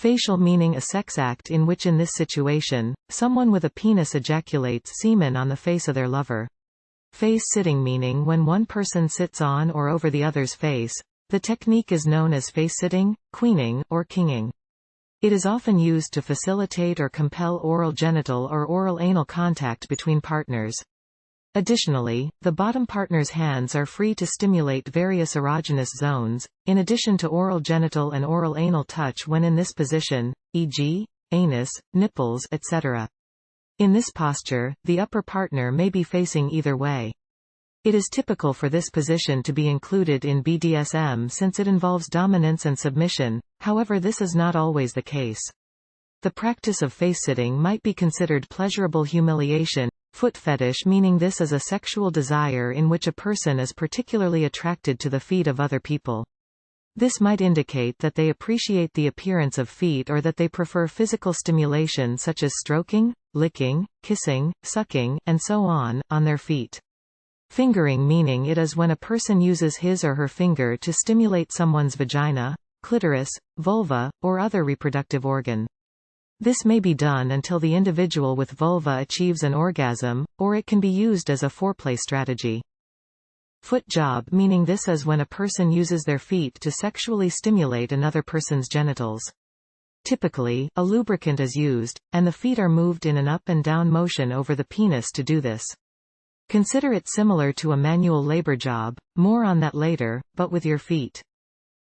Facial meaning a sex act in which in this situation, someone with a penis ejaculates semen on the face of their lover. Face-sitting meaning when one person sits on or over the other's face. The technique is known as face-sitting, queening, or kinging. It is often used to facilitate or compel oral genital or oral anal contact between partners. Additionally, the bottom partner's hands are free to stimulate various erogenous zones, in addition to oral genital and oral anal touch when in this position, e.g., anus, nipples, etc. In this posture, the upper partner may be facing either way. It is typical for this position to be included in BDSM since it involves dominance and submission, however this is not always the case. The practice of face-sitting might be considered pleasurable humiliation. Foot fetish meaning this is a sexual desire in which a person is particularly attracted to the feet of other people. This might indicate that they appreciate the appearance of feet or that they prefer physical stimulation such as stroking, licking, kissing, sucking, and so on their feet. Fingering meaning it is when a person uses his or her finger to stimulate someone's vagina, clitoris, vulva, or other reproductive organ. This may be done until the individual with vulva achieves an orgasm, or it can be used as a foreplay strategy. Foot job meaning this is when a person uses their feet to sexually stimulate another person's genitals. Typically, a lubricant is used, and the feet are moved in an up and down motion over the penis to do this. Consider it similar to a manual labor job, more on that later, but with your feet.